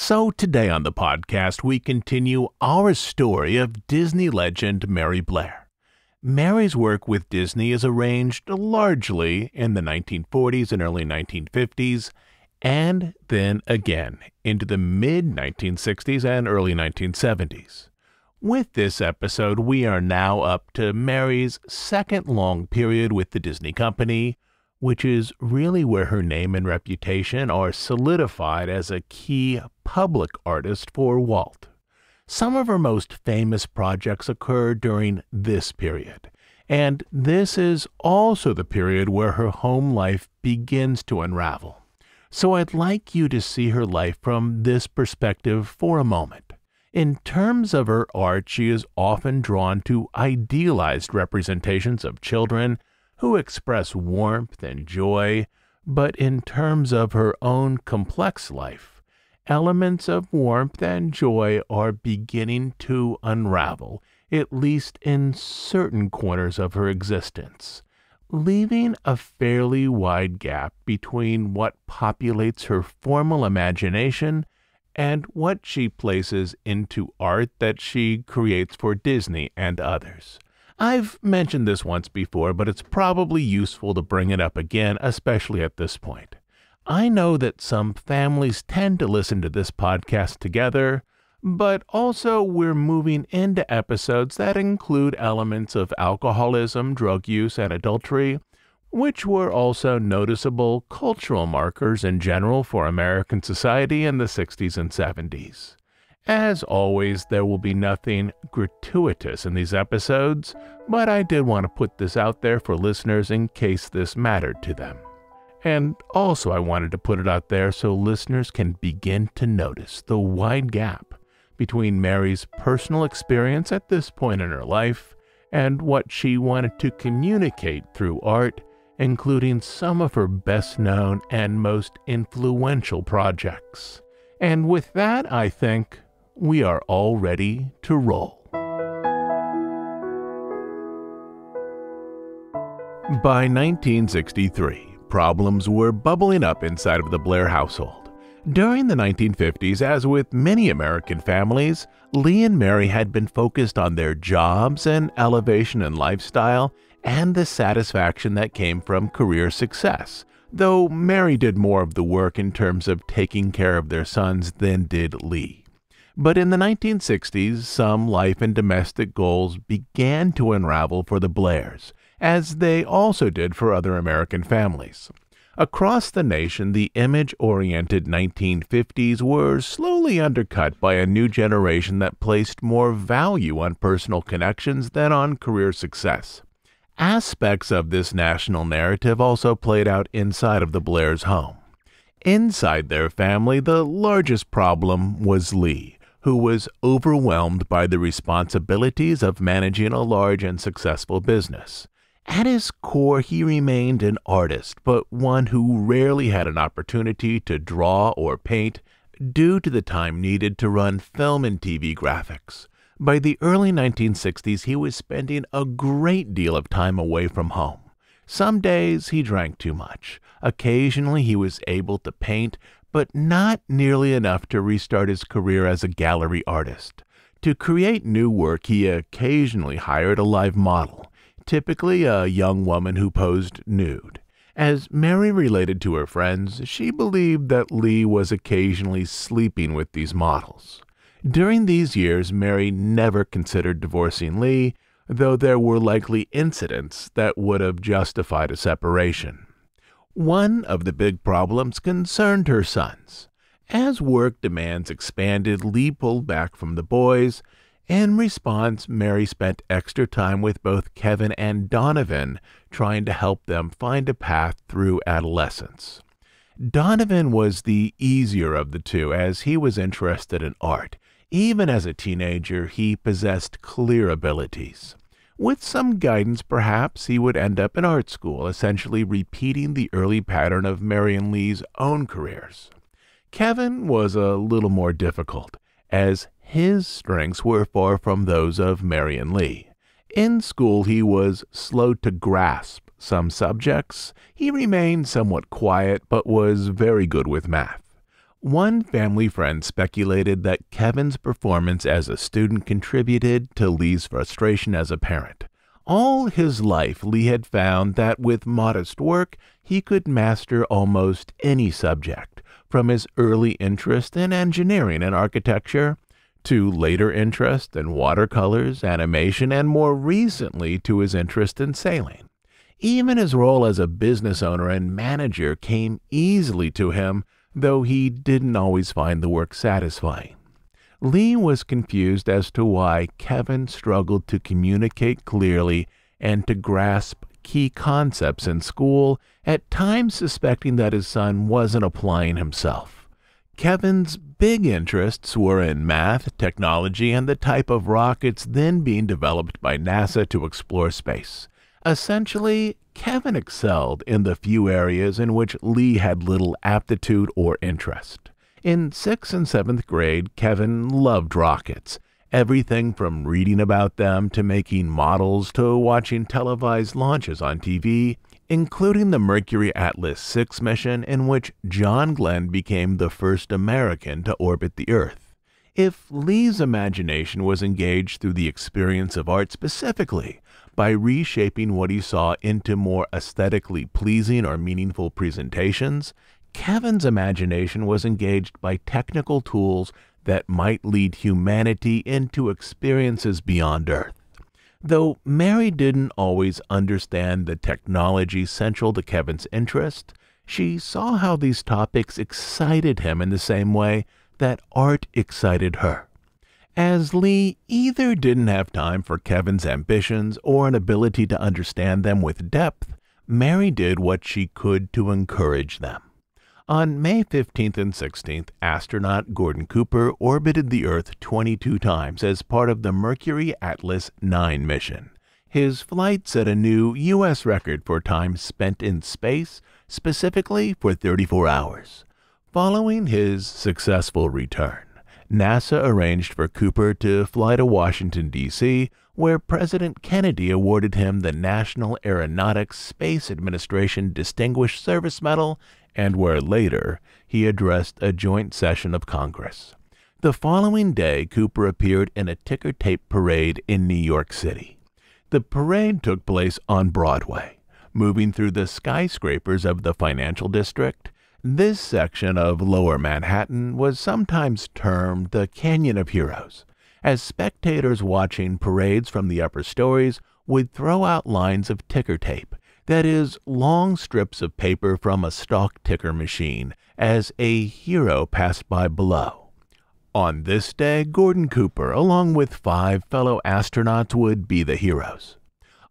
So today on the podcast, we continue our story of Disney legend Mary Blair. Mary's work with Disney is arranged largely in the 1940s and early 1950s, and then again into the mid-1960s and early 1970s. With this episode, we are now up to Mary's second long period with the Disney Company, which is really where her name and reputation are solidified as a key public artist for Walt. Some of her most famous projects occur during this period, and this is also the period where her home life begins to unravel. So I'd like you to see her life from this perspective for a moment. In terms of her art, she is often drawn to idealized representations of children who express warmth and joy, but in terms of her own complex life, elements of warmth and joy are beginning to unravel, at least in certain corners of her existence, leaving a fairly wide gap between what populates her formal imagination and what she places into art that she creates for Disney and others. I've mentioned this once before, but it's probably useful to bring it up again, especially at this point. I know that some families tend to listen to this podcast together, but also we're moving into episodes that include elements of alcoholism, drug use, and adultery, which were also noticeable cultural markers in general for American society in the 60s and 70s. As always, there will be nothing gratuitous in these episodes, but I did want to put this out there for listeners in case this mattered to them. And also I wanted to put it out there so listeners can begin to notice the wide gap between Mary's personal experience at this point in her life and what she wanted to communicate through art, including some of her best-known and most influential projects. And with that, I think we are all ready to roll. By 1963, problems were bubbling up inside of the Blair household. During the 1950s, as with many American families, Lee and Mary had been focused on their jobs and elevation in lifestyle and the satisfaction that came from career success, though Mary did more of the work in terms of taking care of their sons than did Lee. But in the 1960s, some life and domestic goals began to unravel for the Blairs, as they also did for other American families. Across the nation, the image-oriented 1950s were slowly undercut by a new generation that placed more value on personal connections than on career success. Aspects of this national narrative also played out inside of the Blairs' home. Inside their family, the largest problem was Lee, who was overwhelmed by the responsibilities of managing a large and successful business. At his core, he remained an artist, but one who rarely had an opportunity to draw or paint due to the time needed to run film and TV graphics. By the early 1960s, he was spending a great deal of time away from home. Some days he drank too much. Occasionally he was able to paint, but not nearly enough to restart his career as a gallery artist. To create new work, he occasionally hired a live model, typically a young woman who posed nude. As Mary related to her friends, she believed that Lee was occasionally sleeping with these models. During these years, Mary never considered divorcing Lee, though there were likely incidents that would have justified a separation. One of the big problems concerned her sons. As work demands expanded, Lee pulled back from the boys. In response, Mary spent extra time with both Kevin and Donovan, trying to help them find a path through adolescence. Donovan was the easier of the two, as he was interested in art. Even as a teenager, he possessed clear abilities. With some guidance, perhaps, he would end up in art school, essentially repeating the early pattern of Mary and Lee's own careers. Kevin was a little more difficult, as his strengths were far from those of Mary and Lee. In school, he was slow to grasp some subjects. He remained somewhat quiet, but was very good with math. One family friend speculated that Kevin's performance as a student contributed to Lee's frustration as a parent. All his life, Lee had found that with modest work, he could master almost any subject, from his early interest in engineering and architecture, to later interest in watercolors, animation, and more recently to his interest in sailing. Even his role as a business owner and manager came easily to him, though he didn't always find the work satisfying. Lee was confused as to why Kevin struggled to communicate clearly and to grasp key concepts in school, at times suspecting that his son wasn't applying himself. Kevin's big interests were in math, technology, and the type of rockets then being developed by NASA to explore space. Essentially, Kevin excelled in the few areas in which Lee had little aptitude or interest. In 6th and 7th grade, Kevin loved rockets. Everything from reading about them to making models to watching televised launches on TV, including the Mercury Atlas 6 mission in which John Glenn became the first American to orbit the Earth. If Lee's imagination was engaged through the experience of art specifically, by reshaping what he saw into more aesthetically pleasing or meaningful presentations, Kevin's imagination was engaged by technical tools that might lead humanity into experiences beyond Earth. Though Mary didn't always understand the technology central to Kevin's interest, she saw how these topics excited him in the same way that art excited her. As Lee either didn't have time for Kevin's ambitions or an ability to understand them with depth, Mary did what she could to encourage them. On May 15th and 16th, astronaut Gordon Cooper orbited the Earth 22 times as part of the Mercury Atlas 9 mission. His flight set a new U.S. record for time spent in space, specifically for 34 hours. Following his successful return, NASA arranged for Cooper to fly to Washington, D.C., where President Kennedy awarded him the National Aeronautics Space Administration Distinguished Service Medal, and where later he addressed a joint session of Congress. The following day, Cooper appeared in a ticker tape parade in New York City. The parade took place on Broadway, moving through the skyscrapers of the financial district. This section of Lower Manhattan was sometimes termed the Canyon of Heroes, as spectators watching parades from the upper stories would throw out lines of ticker tape, that is, long strips of paper from a stock ticker machine, as a hero passed by below. On this day, Gordon Cooper, along with 5 fellow astronauts, would be the heroes.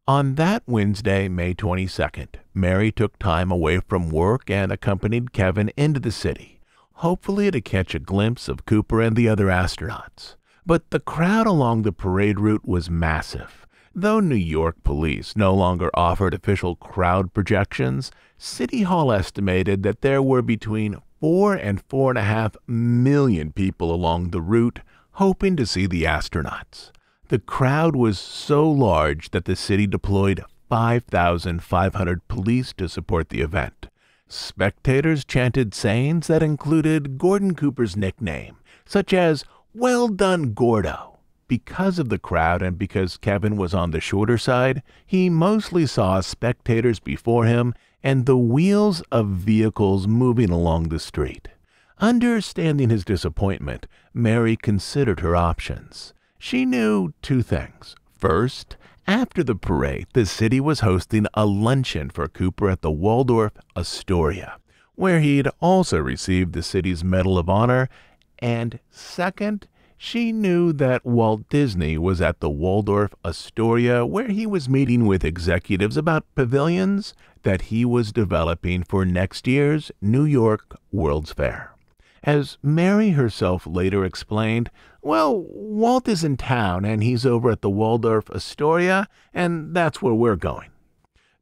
On that Wednesday, May 22nd, Mary took time away from work and accompanied Kevin into the city, hopefully to catch a glimpse of Cooper and the other astronauts. But the crowd along the parade route was massive. Though New York police no longer offered official crowd projections, City Hall estimated that there were between 4 and 4.5 million people along the route hoping to see the astronauts. The crowd was so large that the city deployed 5,500 police to support the event. Spectators chanted sayings that included Gordon Cooper's nickname, such as, "Well done, Gordo." Because of the crowd and because Kevin was on the shorter side, he mostly saw spectators before him and the wheels of vehicles moving along the street. Understanding his disappointment, Mary considered her options. She knew 2 things. First, after the parade, the city was hosting a luncheon for Cooper at the Waldorf Astoria, where he'd also received the city's Medal of Honor. And second, she knew that Walt Disney was at the Waldorf Astoria, where he was meeting with executives about pavilions that he was developing for next year's New York World's Fair. As Mary herself later explained, "Well, Walt is in town and he's over at the Waldorf Astoria, and that's where we're going."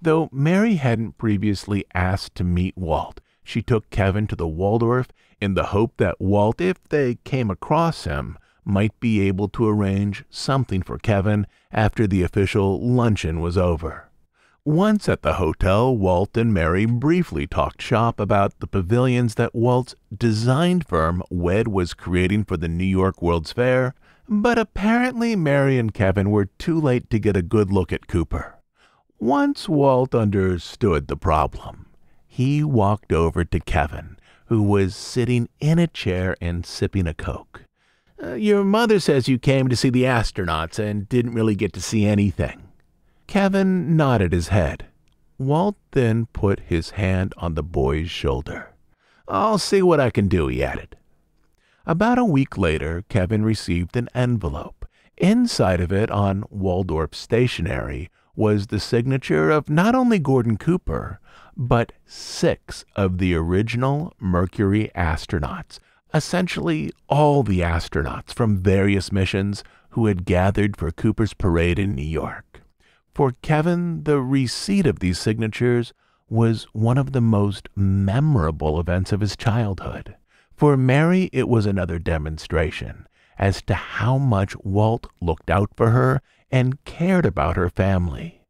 Though Mary hadn't previously asked to meet Walt, she took Kevin to the Waldorf in the hope that Walt, if they came across him, might be able to arrange something for Kevin after the official luncheon was over. Once at the hotel, Walt and Mary briefly talked shop about the pavilions that Walt's design firm WED was creating for the New York World's Fair, but apparently Mary and Kevin were too late to get a good look at Cooper. Once Walt understood the problem, he walked over to Kevin, who was sitting in a chair and sipping a Coke. Your mother says you came to see the astronauts and didn't really get to see anything." Kevin nodded his head. Walt then put his hand on the boy's shoulder. "I'll see what I can do," he added. About a week later, Kevin received an envelope. Inside of it, on Waldorf stationery, was the signature of not only Gordon Cooper, but 6 of the original Mercury astronauts, essentially all the astronauts from various missions who had gathered for Cooper's parade in New York. For Kevin, the receipt of these signatures was one of the most memorable events of his childhood. For Mary, it was another demonstration as to how much Walt looked out for her and cared about her family.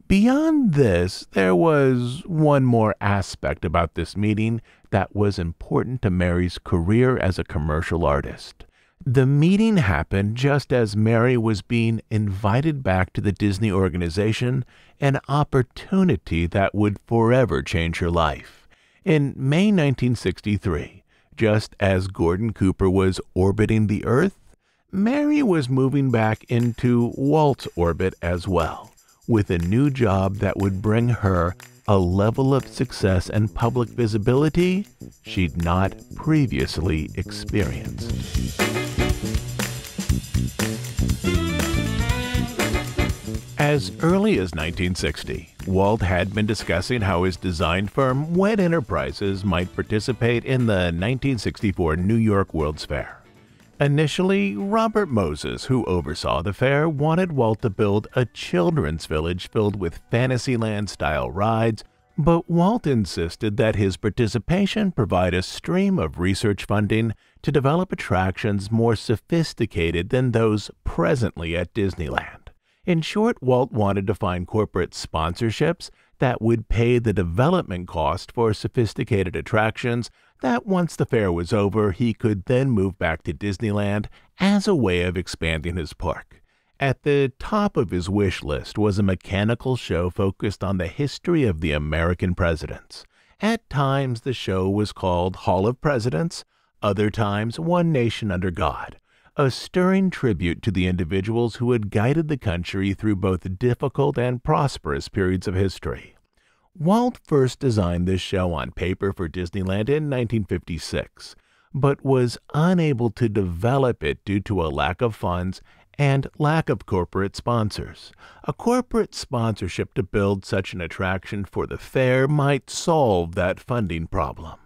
Beyond this, there was one more aspect about this meeting that was important to Mary's career as a commercial artist. The meeting happened just as Mary was being invited back to the Disney organization, an opportunity that would forever change her life. In May 1963, just as Gordon Cooper was orbiting the Earth, Mary was moving back into Walt's orbit as well, with a new job that would bring her a level of success and public visibility she'd not previously experienced. As early as 1960, Walt had been discussing how his design firm, WED Enterprises, might participate in the 1964 New York World's Fair. Initially, Robert Moses, who oversaw the fair, wanted Walt to build a children's village filled with Fantasyland-style rides, but Walt insisted that his participation provide a stream of research funding to develop attractions more sophisticated than those presently at Disneyland. In short, Walt wanted to find corporate sponsorships that would pay the development cost for sophisticated attractions that once the fair was over, he could then move back to Disneyland as a way of expanding his park. At the top of his wish list was a mechanical show focused on the history of the American presidents. At times, the show was called Hall of Presidents, other times One Nation Under God, a stirring tribute to the individuals who had guided the country through both difficult and prosperous periods of history. Walt first designed this show on paper for Disneyland in 1956, but was unable to develop it due to a lack of funds and lack of corporate sponsors. A corporate sponsorship to build such an attraction for the fair might solve that funding problem.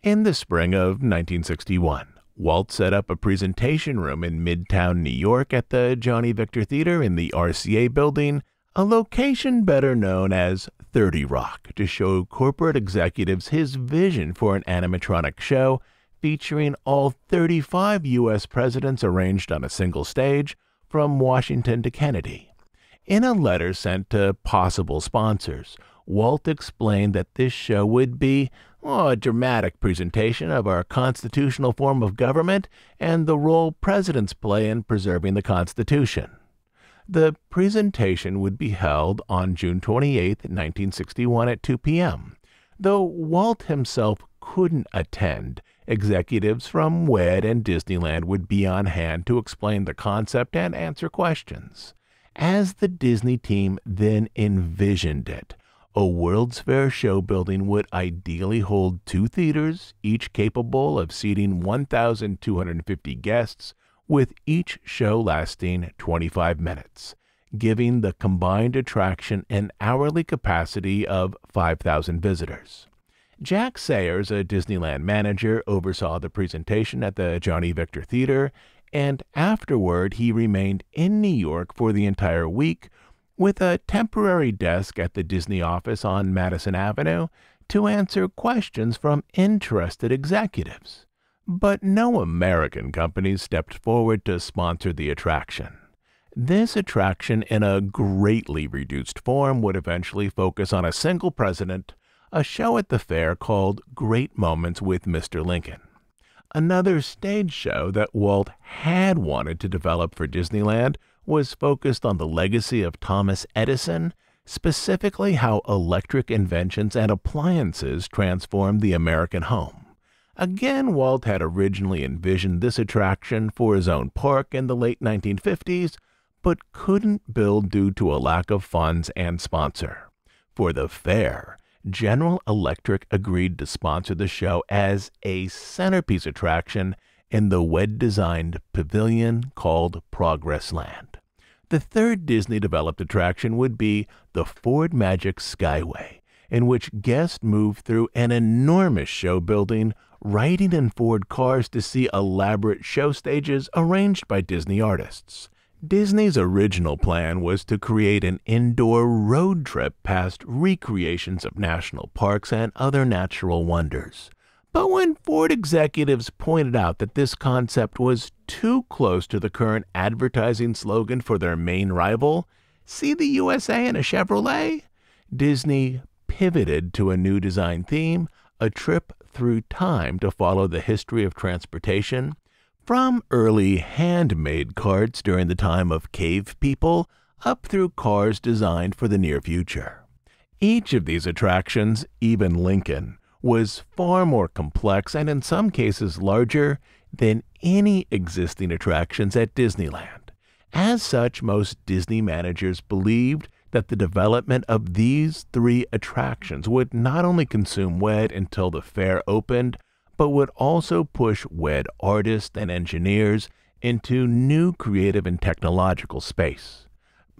In the spring of 1961, Walt set up a presentation room in Midtown New York at the Johnny Victor Theater in the RCA building, a location better known as 30 Rock, to show corporate executives his vision for an animatronic show featuring all 35 U.S. presidents arranged on a single stage from Washington to Kennedy. In a letter sent to possible sponsors, Walt explained that this show would be a dramatic presentation of our constitutional form of government and the role presidents play in preserving the Constitution. The presentation would be held on June 28, 1961 at 2 p.m. Though Walt himself couldn't attend, executives from WED and Disneyland would be on hand to explain the concept and answer questions. As the Disney team then envisioned it, a World's Fair show building would ideally hold 2 theaters, each capable of seating 1,250 guests, with each show lasting 25 minutes, giving the combined attraction an hourly capacity of 5,000 visitors. Jack Sayers, a Disneyland manager, oversaw the presentation at the Johnny Victor Theater, and afterward he remained in New York for the entire week with a temporary desk at the Disney office on Madison Avenue to answer questions from interested executives. But no American companies stepped forward to sponsor the attraction. This attraction, in a greatly reduced form, would eventually focus on a single president, a show at the fair called Great Moments with Mr. Lincoln. Another stage show that Walt had wanted to develop for Disneyland was focused on the legacy of Thomas Edison, specifically how electric inventions and appliances transformed the American home. Again, Walt had originally envisioned this attraction for his own park in the late 1950s, but couldn't build due to a lack of funds and sponsor. For the fair, General Electric agreed to sponsor the show as a centerpiece attraction in the WED-designed pavilion called Progress Land. The third Disney-developed attraction would be the Ford Magic Skyway, in which guests moved through an enormous show building, riding in Ford cars to see elaborate show stages arranged by Disney artists. Disney's original plan was to create an indoor road trip past recreations of national parks and other natural wonders. But when Ford executives pointed out that this concept was too close to the current advertising slogan for their main rival, "See the USA in a Chevrolet," Disney pivoted to a new design theme, a trip through time to follow the history of transportation, from early handmade carts during the time of cave people up through cars designed for the near future. Each of these attractions, even Lincoln, was far more complex and in some cases larger than any existing attractions at Disneyland. As such, most Disney managers believed that the development of these three attractions would not only consume WED until the fair opened, but would also push WED artists and engineers into new creative and technological space.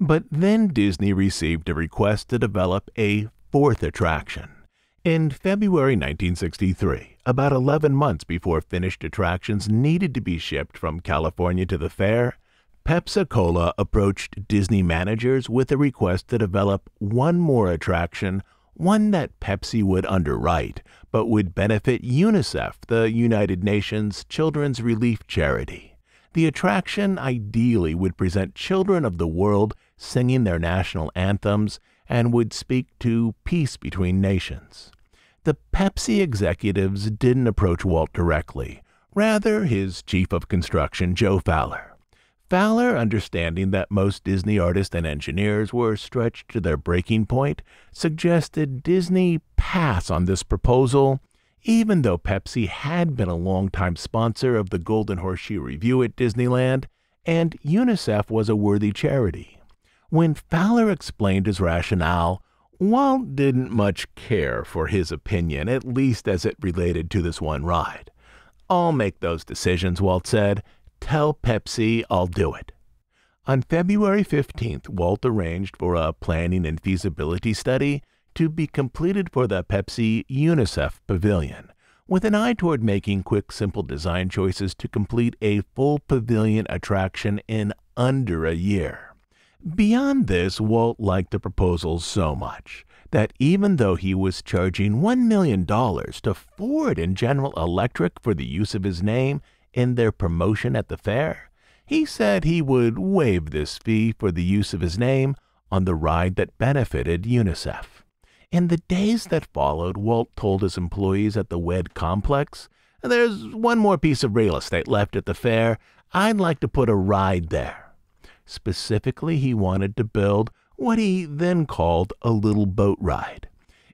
But then Disney received a request to develop a fourth attraction. In February 1963, about 11 months before finished attractions needed to be shipped from California to the fair, Pepsi-Cola approached Disney managers with a request to develop one more attraction, one that Pepsi would underwrite, but would benefit UNICEF, the United Nations Children's Relief Charity. The attraction ideally would present children of the world singing their national anthems and would speak to peace between nations. The Pepsi executives didn't approach Walt directly, rather his chief of construction, Joe Fowler. Fowler, understanding that most Disney artists and engineers were stretched to their breaking point, suggested Disney pass on this proposal, even though Pepsi had been a longtime sponsor of the Golden Horseshoe Revue at Disneyland, and UNICEF was a worthy charity. When Fowler explained his rationale, Walt didn't much care for his opinion, at least as it related to this one ride. "I'll make those decisions," Walt said. "Tell Pepsi I'll do it." On February 15th, Walt arranged for a planning and feasibility study to be completed for the Pepsi UNICEF Pavilion, with an eye toward making quick, simple design choices to complete a full pavilion attraction in under a year. Beyond this, Walt liked the proposal so much that even though he was charging $1 million to Ford and General Electric for the use of his name in their promotion at the fair, he said he would waive this fee for the use of his name on the ride that benefited UNICEF. In the days that followed, Walt told his employees at the WED complex, "There's one more piece of real estate left at the fair. I'd like to put a ride there." Specifically, he wanted to build what he then called a little boat ride.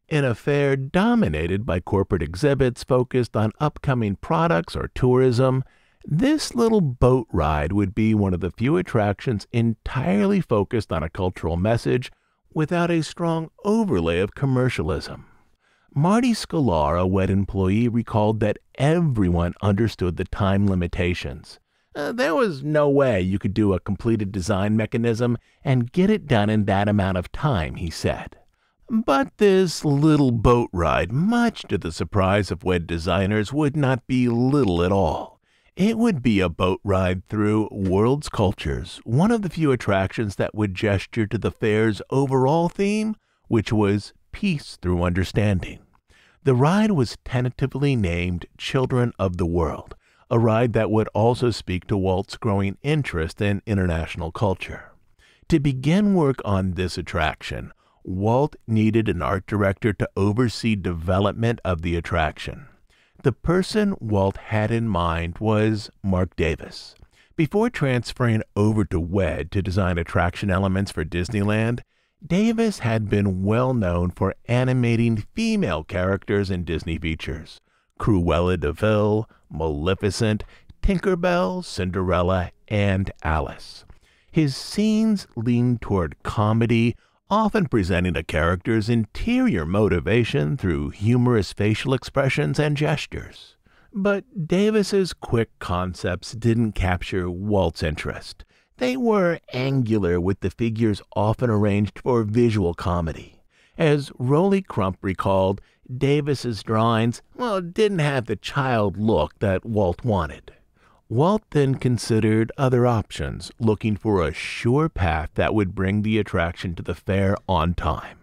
In a fair dominated by corporate exhibits focused on upcoming products or tourism, this little boat ride would be one of the few attractions entirely focused on a cultural message without a strong overlay of commercialism. Marty Sklar, a WED employee, recalled that everyone understood the time limitations. There was no way you could do a completed design mechanism and get it done in that amount of time, he said. But this little boat ride, much to the surprise of WED designers, would not be little at all. It would be a boat ride through world's cultures, one of the few attractions that would gesture to the fair's overall theme, which was peace through understanding. The ride was tentatively named Children of the World, a ride that would also speak to Walt's growing interest in international culture. To begin work on this attraction, Walt needed an art director to oversee development of the attraction. The person Walt had in mind was Marc Davis. Before transferring over to WED to design attraction elements for Disneyland, Davis had been well known for animating female characters in Disney features: Cruella de Vil, Maleficent, Tinkerbell, Cinderella, and Alice. His scenes leaned toward comedy, often presenting a character's interior motivation through humorous facial expressions and gestures. But Davis's quick concepts didn't capture Walt's interest. They were angular, with the figures often arranged for visual comedy. As Rolly Crump recalled, Davis's drawings, didn't have the child look that Walt wanted. Walt then considered other options, looking for a sure path that would bring the attraction to the fair on time.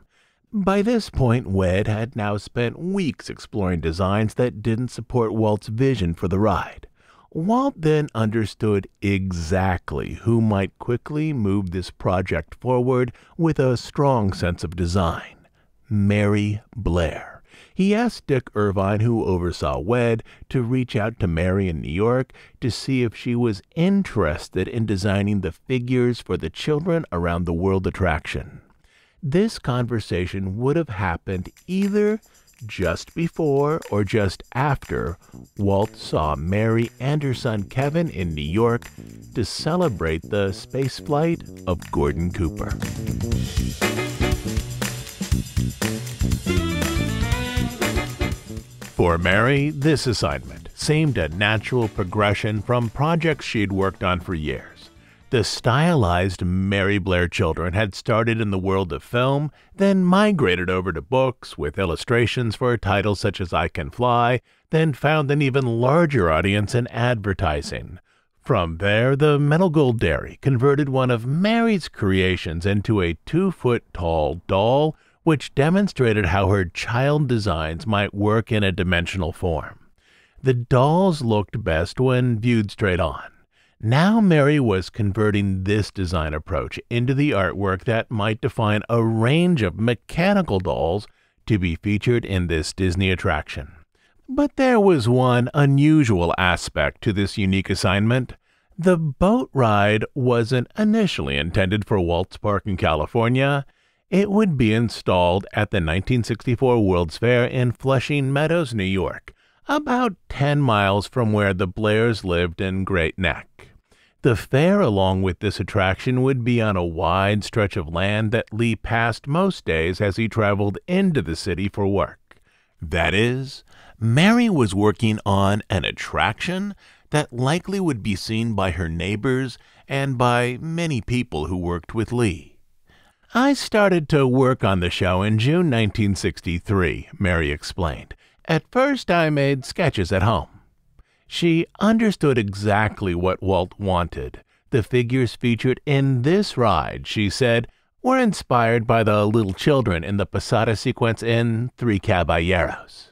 By this point, WED had now spent weeks exploring designs that didn't support Walt's vision for the ride. Walt then understood exactly who might quickly move this project forward with a strong sense of design: Mary Blair. He asked Dick Irvine, who oversaw WED, to reach out to Mary in New York to see if she was interested in designing the figures for the Children Around the World attraction. This conversation would have happened either just before or just after Walt saw Mary and her son Kevin in New York to celebrate the spaceflight of Gordon Cooper. For Mary, this assignment seemed a natural progression from projects she'd worked on for years. The stylized Mary Blair children had started in the world of film, then migrated over to books with illustrations for titles such as I Can Fly, then found an even larger audience in advertising. From there, the Metal Gold Dairy converted one of Mary's creations into a 2-foot-tall doll, which demonstrated how her child designs might work in a dimensional form. The dolls looked best when viewed straight on. Now Mary was converting this design approach into the artwork that might define a range of mechanical dolls to be featured in this Disney attraction. But there was one unusual aspect to this unique assignment. The boat ride wasn't initially intended for Walt's Park in California. It would be installed at the 1964 World's Fair in Flushing Meadows, New York, about 10 miles from where the Blairs lived in Great Neck. The fair, along with this attraction, would be on a wide stretch of land that Lee passed most days as he traveled into the city for work. That is, Mary was working on an attraction that likely would be seen by her neighbors and by many people who worked with Lee. I started to work on the show in June 1963, Mary explained. At first, I made sketches at home. She understood exactly what Walt wanted. The figures featured in this ride, she said, were inspired by the little children in the Posada sequence in Three Caballeros.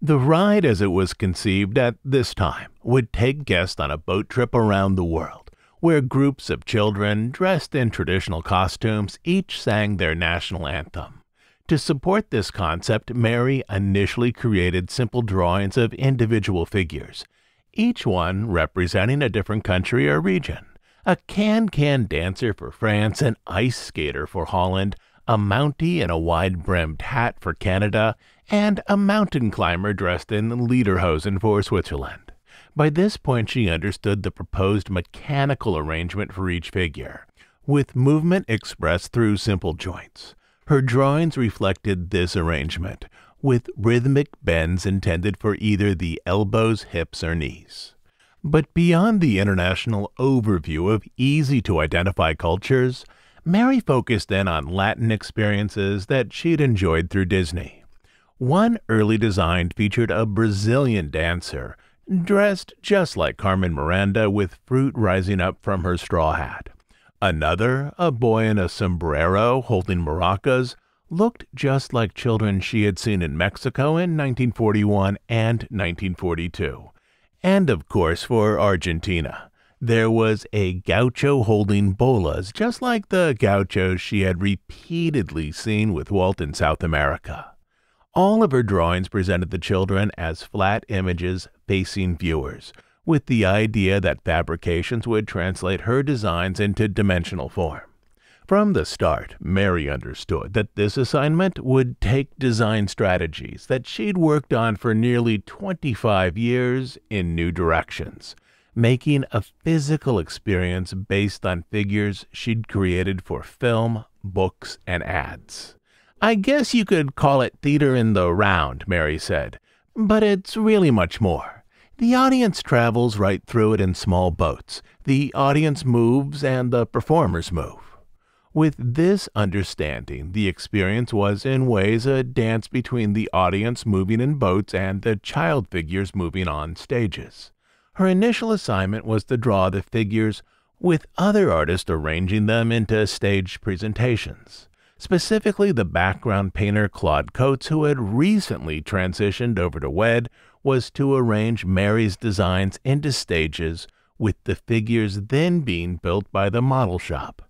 The ride, as it was conceived at this time, would take guests on a boat trip around the world, where groups of children dressed in traditional costumes each sang their national anthem. To support this concept, Mary initially created simple drawings of individual figures, each one representing a different country or region: a can-can dancer for France, an ice skater for Holland, a Mountie in a wide-brimmed hat for Canada, and a mountain climber dressed in lederhosen for Switzerland. By this point, she understood the proposed mechanical arrangement for each figure, with movement expressed through simple joints. Her drawings reflected this arrangement, with rhythmic bends intended for either the elbows, hips, or knees. But beyond the international overview of easy-to-identify cultures, Mary focused in on Latin experiences that she'd enjoyed through Disney. One early design featured a Brazilian dancer, dressed just like Carmen Miranda with fruit rising up from her straw hat. Another, a boy in a sombrero holding maracas, looked just like children she had seen in Mexico in 1941 and 1942. And of course, for Argentina, there was a gaucho holding bolas, just like the gauchos she had repeatedly seen with Walt in South America. All of her drawings presented the children as flat images facing viewers, with the idea that fabrications would translate her designs into dimensional form. From the start, Mary understood that this assignment would take design strategies that she'd worked on for nearly 25 years in new directions, making a physical experience based on figures she'd created for film, books, and ads. "I guess you could call it theater in the round," Mary said, "but it's really much more. The audience travels right through it in small boats. The audience moves and the performers move." With this understanding, the experience was in ways a dance between the audience moving in boats and the child figures moving on stages. Her initial assignment was to draw the figures, with other artists arranging them into staged presentations. Specifically, the background painter Claude Coates, who had recently transitioned over to WED, was to arrange Mary's designs into stages, with the figures then being built by the model shop.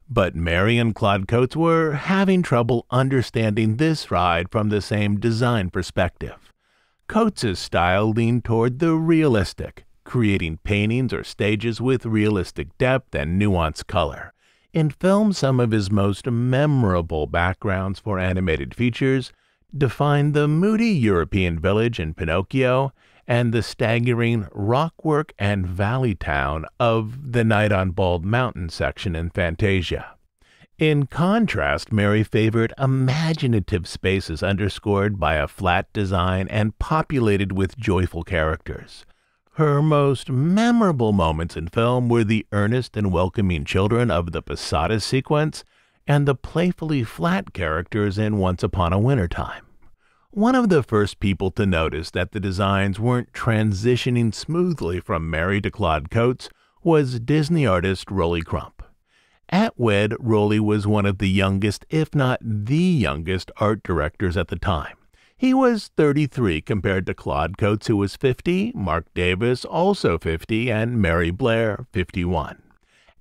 But Mary and Claude Coates were having trouble understanding this ride from the same design perspective. Coates' style leaned toward the realistic, creating paintings or stages with realistic depth and nuanced color. In film, some of his most memorable backgrounds for animated features define the moody European village in Pinocchio and the staggering rockwork and valley town of the Night on Bald Mountain section in Fantasia. In contrast, Mary favored imaginative spaces underscored by a flat design and populated with joyful characters. Her most memorable moments in film were the earnest and welcoming children of the Posadas sequence and the playfully flat characters in Once Upon a Wintertime. One of the first people to notice that the designs weren't transitioning smoothly from Mary to Claude Coates was Disney artist Rolly Crump. At WED, Rolly was one of the youngest, if not the youngest, art directors at the time. He was 33 compared to Claude Coates, who was 50, Mark Davis, also 50, and Mary Blair, 51.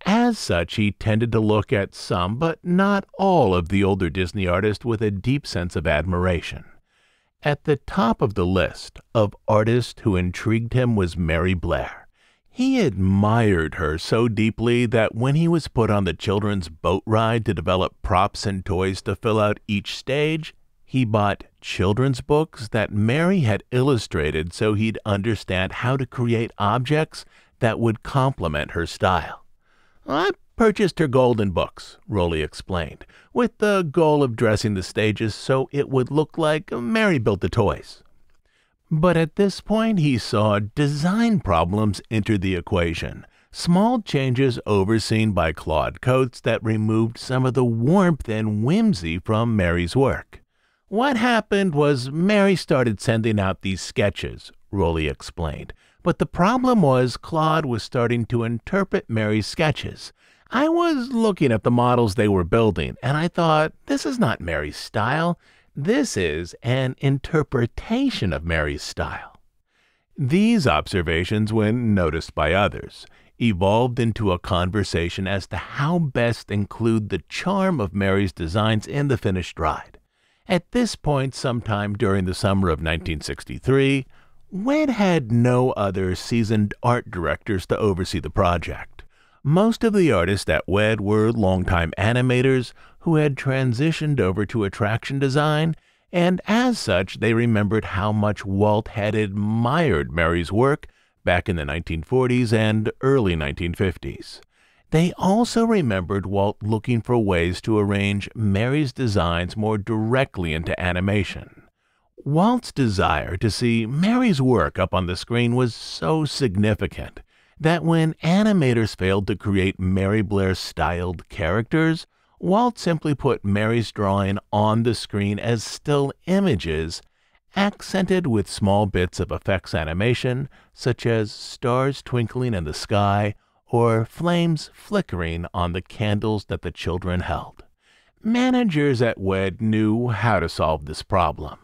As such, he tended to look at some, but not all, of the older Disney artists with a deep sense of admiration. At the top of the list of artists who intrigued him was Mary Blair. He admired her so deeply that when he was put on the children's boat ride to develop props and toys to fill out each stage, he bought children's books that Mary had illustrated so he'd understand how to create objects that would complement her style. "I purchased her golden books," Rolly explained, "with the goal of dressing the stages so it would look like Mary built the toys." But at this point, he saw design problems enter the equation, small changes overseen by Claude Coates that removed some of the warmth and whimsy from Mary's work. "What happened was Mary started sending out these sketches," Rolly explained, "but the problem was Claude was starting to interpret Mary's sketches. I was looking at the models they were building, and I thought, this is not Mary's style. This is an interpretation of Mary's style." These observations, when noticed by others, evolved into a conversation as to how best include the charm of Mary's designs in the finished ride. At this point, sometime during the summer of 1963, WED had no other seasoned art directors to oversee the project. Most of the artists at WED were longtime animators who had transitioned over to attraction design, and as such, they remembered how much Walt had admired Mary's work back in the 1940s and early 1950s. They also remembered Walt looking for ways to arrange Mary's designs more directly into animation. Walt's desire to see Mary's work up on the screen was so significant that when animators failed to create Mary Blair-styled characters, Walt simply put Mary's drawing on the screen as still images, accented with small bits of effects animation, such as stars twinkling in the sky or flames flickering on the candles that the children held. Managers at WED knew how to solve this problem.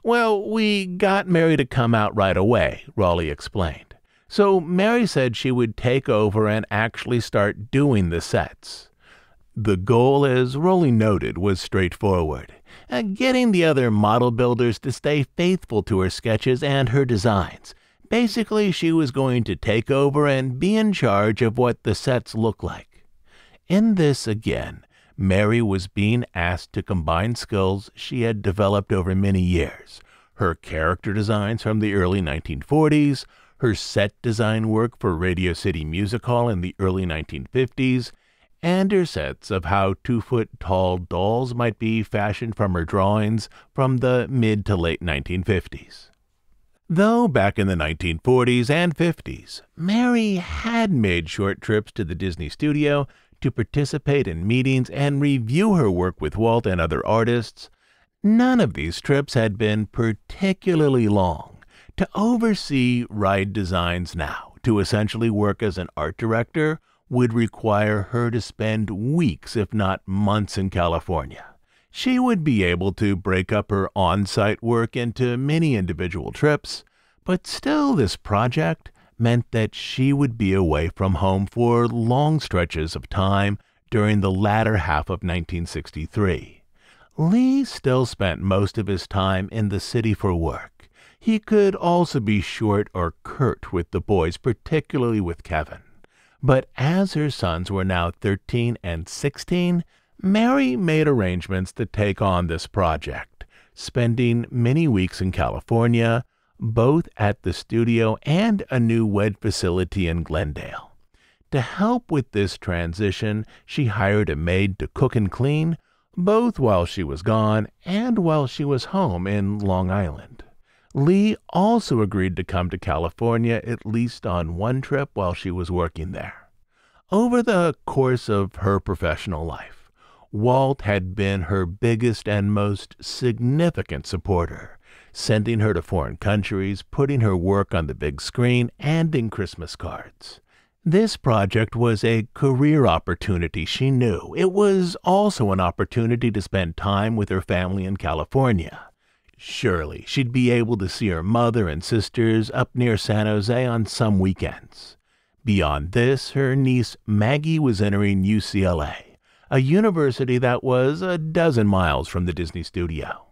"Well, we got Mary to come out right away," Raleigh explained. So Mary said she would take over and actually start doing the sets. The goal, as Rowley noted, was straightforward: getting the other model builders to stay faithful to her sketches and her designs. Basically, she was going to take over and be in charge of what the sets look like. In this, again, Mary was being asked to combine skills she had developed over many years: her character designs from the early 1940s, her set design work for Radio City Music Hall in the early 1950s, and her sets of how 2-foot-tall dolls might be fashioned from her drawings from the mid to late 1950s. Though back in the 1940s and 50s, Mary had made short trips to the Disney studio to participate in meetings and review her work with Walt and other artists, none of these trips had been particularly long. To oversee ride designs now, to essentially work as an art director, would require her to spend weeks, if not months, in California. She would be able to break up her on-site work into many individual trips, but still this project meant that she would be away from home for long stretches of time during the latter half of 1963. Lee still spent most of his time in the city for work. He could also be short or curt with the boys, particularly with Kevin. But as her sons were now 13 and 16, Mary made arrangements to take on this project, spending many weeks in California, both at the studio and a new WED facility in Glendale. To help with this transition, she hired a maid to cook and clean, both while she was gone and while she was home in Long Island. Lee also agreed to come to California at least on one trip while she was working there. Over the course of her professional life, Walt had been her biggest and most significant supporter, sending her to foreign countries, putting her work on the big screen, and in Christmas cards. This project was a career opportunity, she knew. It was also an opportunity to spend time with her family in California. Surely she'd be able to see her mother and sisters up near San Jose on some weekends. Beyond this, her niece Maggie was entering UCLA, a university that was a dozen miles from the Disney studio.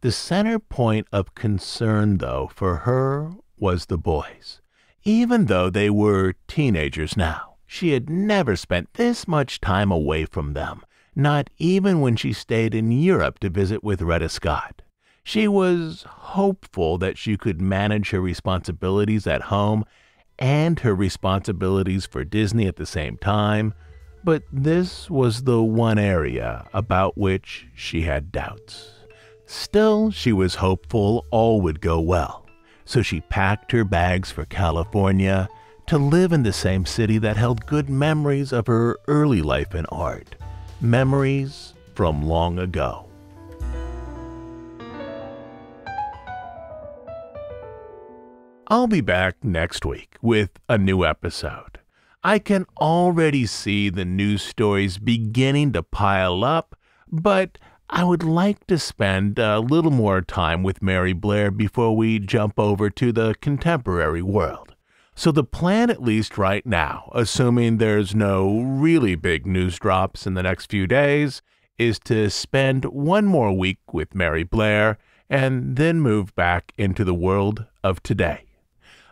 The center point of concern, though, for her was the boys. Even though they were teenagers now, she had never spent this much time away from them, not even when she stayed in Europe to visit with Retta Scott. She was hopeful that she could manage her responsibilities at home and her responsibilities for Disney at the same time, but this was the one area about which she had doubts. Still, she was hopeful all would go well, so she packed her bags for California to live in the same city that held good memories of her early life in art, memories from long ago. I'll be back next week with a new episode. I can already see the news stories beginning to pile up, but I would like to spend a little more time with Mary Blair before we jump over to the contemporary world. So the plan, at least right now, assuming there's no really big news drops in the next few days, is to spend one more week with Mary Blair and then move back into the world of today.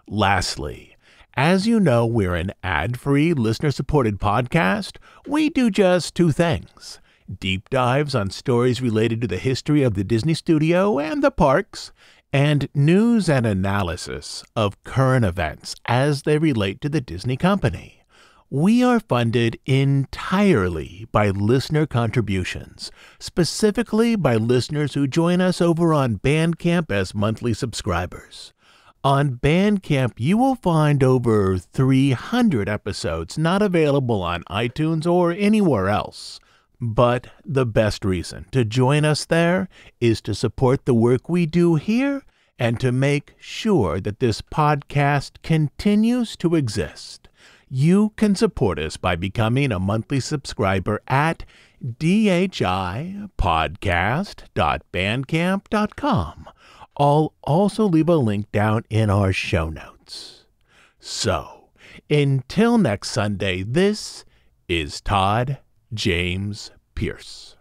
Lastly, as you know, we're an ad-free, listener-supported podcast. We do just two things: deep dives on stories related to the history of the Disney studio and the parks, and news and analysis of current events as they relate to the Disney company. We are funded entirely by listener contributions, specifically by listeners who join us over on Bandcamp as monthly subscribers. On Bandcamp, you will find over 300 episodes not available on iTunes or anywhere else. But the best reason to join us there is to support the work we do here and to make sure that this podcast continues to exist. You can support us by becoming a monthly subscriber at dhipodcast.bandcamp.com. I'll also leave a link down in our show notes. So, until next Sunday, this is Todd James Pierce.